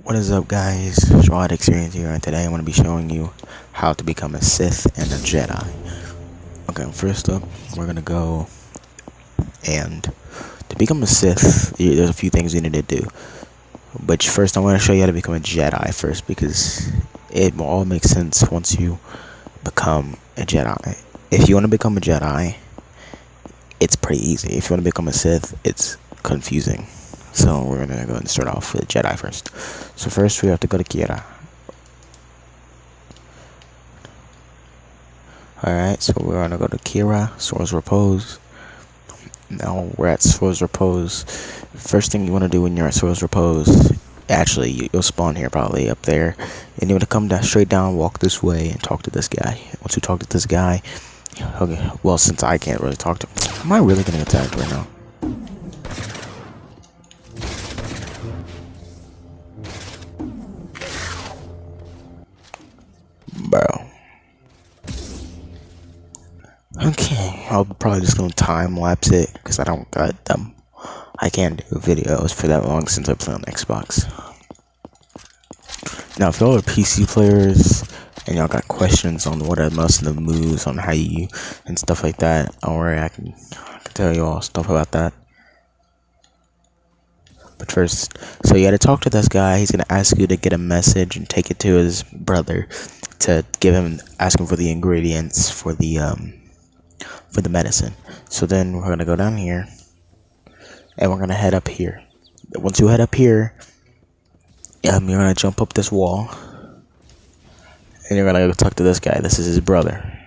What is up, guys? Shroud Experience here, and today I'm going to be showing you how to become a Sith and a Jedi. Okay, first up, we're going to go, and to become a Sith, there's a few things you need to do. But first, I'm going to show you how to become a Jedi first, because it will all make sense once you become a Jedi. If you want to become a Jedi, it's pretty easy. If you want to become a Sith, it's confusing. So we're gonna go and start off with Jedi first. So first we have to go to Kira. Alright, so we're gonna go to Kira, SARO'S Repose. Now we're at SARO'S Repose. First thing you want to do when you're at SARO'S Repose, actually you'll spawn here probably up there, and you want to come down straight down, walk this way, and talk to this guy. Once you talk to this guy, okay, well, since I can't really talk to him, am I really getting attacked right now? Bro. Okay, I'll probably just gonna time lapse it because I don't got them. I can't do videos for that long since I play on Xbox. Now, if y'all are PC players and y'all got questions on what are most of the moves on how you and stuff like that, don't worry, I can tell you all stuff about that. But first, so you gotta talk to this guy. He's gonna ask you to get a message and take it to his brother to ask him for the ingredients for the medicine. So then we're gonna go down here and we're gonna head up here. Once you head up here, you're gonna jump up this wall and you're gonna go talk to this guy. This is his brother.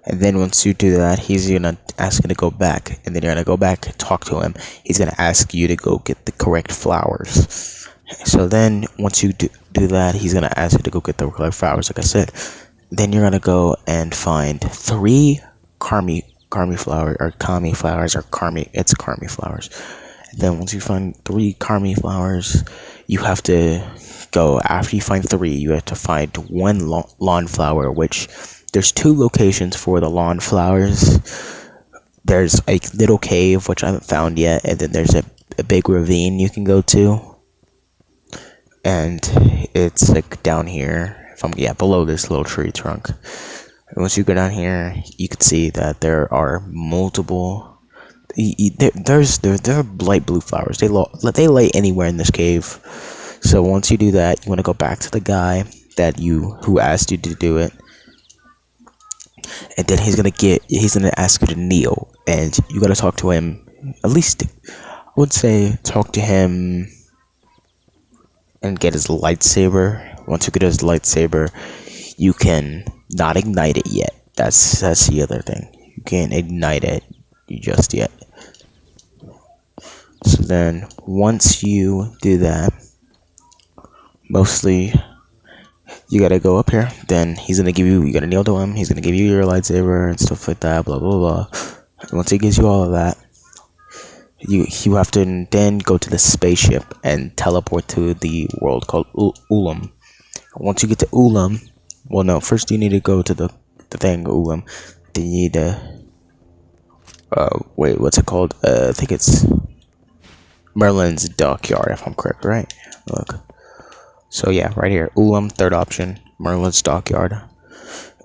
And then once you do that, he's gonna ask you to go back, and then you're gonna go back and talk to him. He's gonna ask you to go get the correct flowers. So then once you do that, he's gonna ask you to go get the correct flowers, like I said. Then you're gonna go and find 3 Kami flowers, or Kami flowers, or it's Kami flowers. And then once you find 3 Kami flowers, you have to go, after you find 3, you have to find 1 lawn flower, which there's 2 locations for the lawn flowers. There's a little cave, which I haven't found yet, and then there's a big ravine you can go to. And it's like down here, below this little tree trunk. And once you go down here, you can see that there are multiple. There are light blue flowers. They lay anywhere in this cave. So once you do that, you want to go back to the guy who asked you to do it. And then he's gonna ask you to kneel, and you gotta talk to him. At least, I would say, talk to him and get his lightsaber. Once you get his lightsaber, you can not ignite it yet. That's the other thing. You can't ignite it just yet. So then, once you do that, mostly, you gotta go up here. Then you gotta kneel to him. He's gonna give you your lightsaber and stuff like that, blah blah blah. And once he gives you all of that, you have to then go to the spaceship and teleport to the world called Ulam. Once you get to Ulam, well, no, first you need to go to the thing Ulam. Then you need to wait, what's it called? I think it's MERLIN'S Dockyard, if I'm correct, right? Look. So yeah, right here, Ulam, 3rd option, MERLIN'S Dockyard.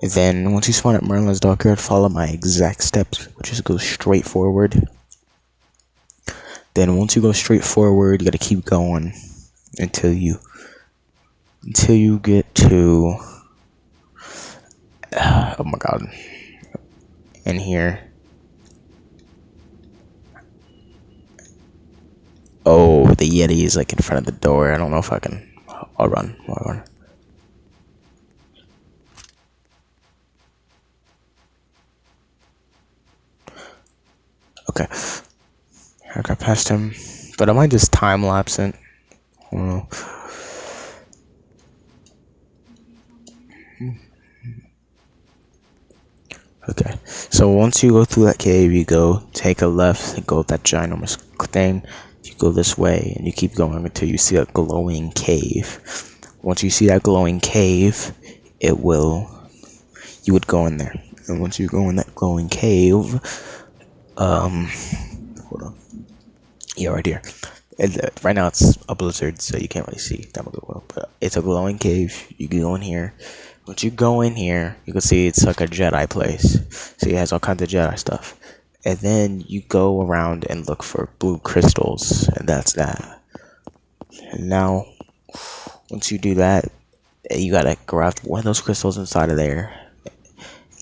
And then once you spawn at MERLIN'S Dockyard, follow my exact steps, which is go straight forward. Then once you go straight forward, you gotta keep going until you get to oh my god, in here. Oh, the Yeti is like in front of the door. I don't know if I can. I'll run. Okay. I got past him. But I might just time lapse it. I don't know. Okay. So once you go through that cave, you go take a left and go that ginormous thing. You go this way and you keep going until you see a glowing cave. Once you see that glowing cave, you would go in there. And once you go in that glowing cave, hold on. Yeah, right here. Right now it's a blizzard, so you can't really see that well. But it's a glowing cave. You can go in here. Once you go in here, you can see it's like a Jedi place. So it has all kinds of Jedi stuff. And then you go around and look for blue crystals, and that's that. And now, once you do that, you gotta grab one of those crystals inside of there.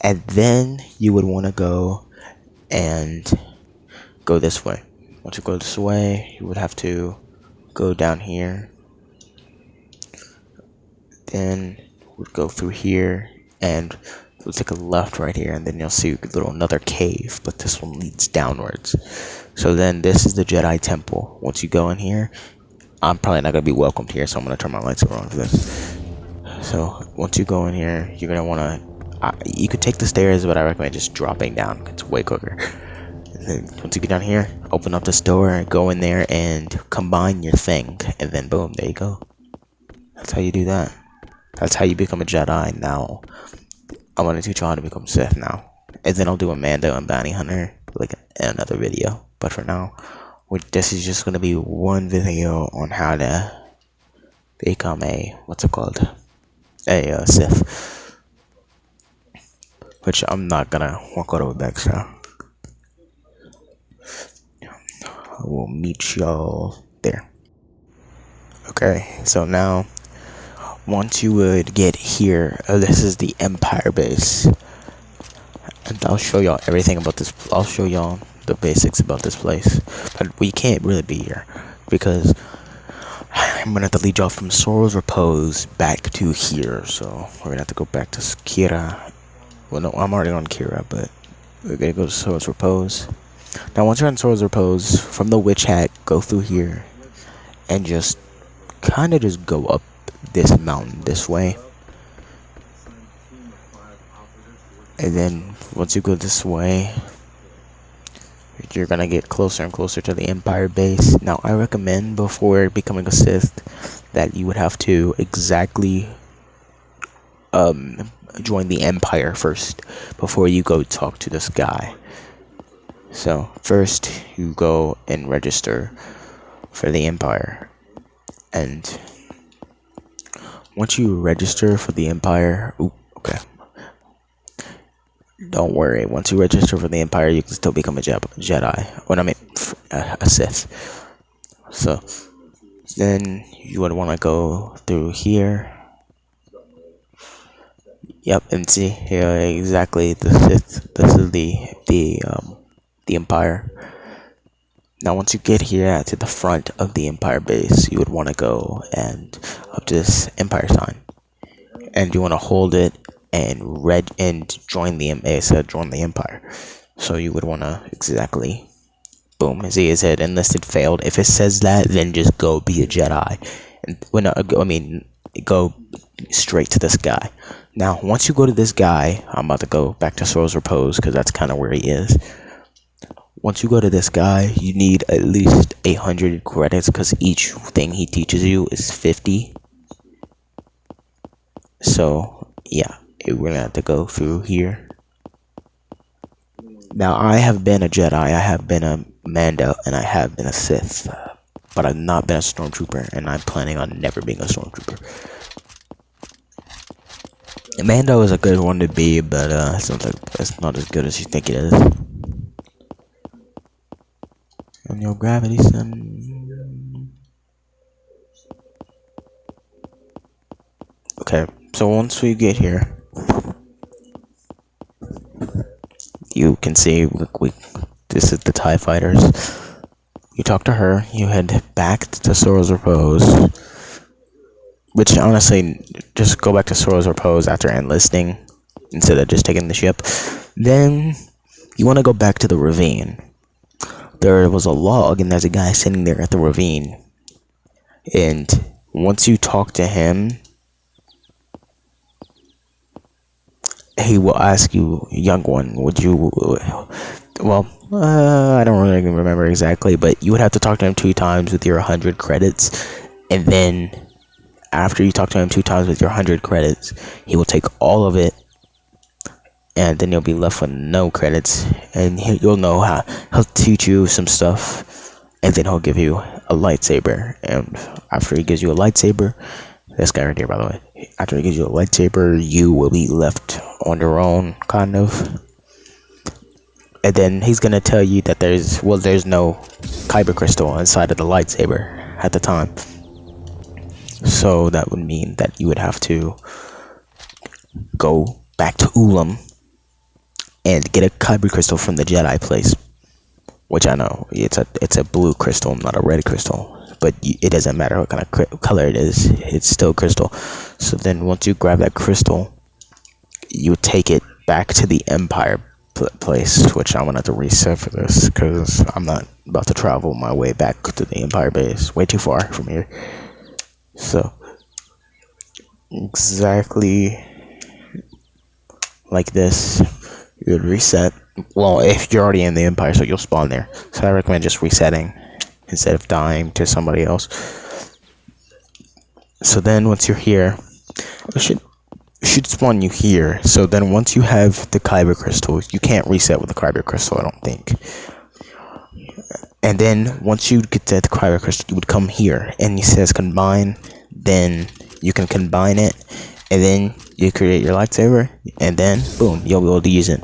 And then you would want to go and go this way. Once you go this way, you would have to go down here. Then we'd go through here and we'll take a left right here, and then you'll see another cave, but this one leads downwards. So then this is the Jedi temple. Once you go in here, I'm probably not gonna be welcomed here, so I'm gonna turn my lights on for this. So once you go in here, you're gonna wanna you could take the stairs, but I recommend just dropping down. It's way quicker. And then once you get down here, open up this door, go in there and combine your thing, and then boom, there you go. That's how you do that. That's how you become a Jedi. Now I'm gonna teach you how to become Sith now, and then I'll do a Mando and Bounty Hunter like in another video. But for now, this is just gonna be one video on how to become a a Sith, which I'm not gonna walk all the way back. So I will meet y'all there. Okay, so now once you would get here, this is the Empire base, and I'll show y'all everything about this. I'll show y'all the basics about this place, but we can't really be here because I'm gonna have to lead y'all from SARO'S Repose back to here. So we're gonna have to go back to Kira. Well, no, I'm already on Kira, but we're gonna go to SARO'S Repose. Now once you're on SARO'S Repose, from the witch hat, go through here and just kind of just go up this mountain this way, and then once you go this way, you're gonna get closer and closer to the Empire base. Now I recommend before becoming a Sith that you would have to exactly join the Empire first before you go talk to this guy. So first you go and register for the Empire, and once you register for the Empire, okay, don't worry. Once you register for the Empire, you can still become a Jedi. When I mean a Sith. So then you would want to go through here. Yep, and see here exactly the Sith. This is the Empire. Now once you get here to the front of the Empire base, you would want to go and up to this Empire sign, and you want to hold it and join the Empire. So you would want to exactly boom, see it said enlisted failed. If it says that, then just go be a Jedi, and go straight to this guy. Now once you go to this guy, I'm about to go back to SARO'S Repose because that's kind of where he is. Once you go to this guy, you need at least 100 credits because each thing he teaches you is 50. So yeah, we're gonna have to go through here. Now I have been a Jedi, I have been a Mando, and I have been a Sith, but I've not been a Stormtrooper, and I'm planning on never being a Stormtrooper. Mando is a good one to be, but it's not as good as you think it is. And your gravity, son. Okay, so once we get here, you can see this is the TIE fighters. You talk to her, you head back to SARO'S Repose, which honestly, just go back to SARO'S Repose after enlisting instead of just taking the ship. Then you want to go back to the ravine. There was a log, and there's a guy sitting there at the ravine. And once you talk to him, he will ask you, young one, would you, I don't really remember exactly, but you would have to talk to him 2 times with your 100 credits. And then after you talk to him 2 times with your 100 credits, he will take all of it, and then you'll be left with no credits, and you'll know how he'll teach you some stuff, and then he'll give you a lightsaber. And after he gives you a lightsaber, this guy right here, by the way, after he gives you a lightsaber, you will be left on your own, kind of. And then he's gonna tell you that there's no kyber crystal inside of the lightsaber at the time. So that would mean that you would have to go back to Ulam and get a kyber crystal from the Jedi place. Which I know it's a blue crystal, not a red crystal. But it doesn't matter what kind of color it is, it's still crystal. So then once you grab that crystal, you take it back to the Empire place, which I'm gonna have to reset for this because I'm not about to travel my way back to the Empire base. Way too far from here. So exactly like this, you would reset. Well, if you're already in the Empire, so you'll spawn there. So I recommend just resetting instead of dying to somebody else. So then once you're here, it should spawn you here. So then once you have the kyber crystal, you can't reset with the kyber crystal, I don't think. And then once you get to the kyber crystal, you would come here and it says combine. Then you can combine it, and then you create your lightsaber, and then boom, you'll be able to use it.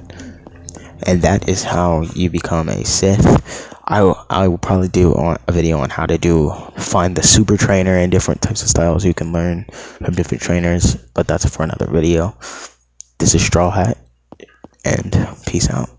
And that is how you become a Sith. I will probably do a video on how to find the super trainer and different types of styles you can learn from different trainers, but that's for another video. This is Straw Hat, and peace out.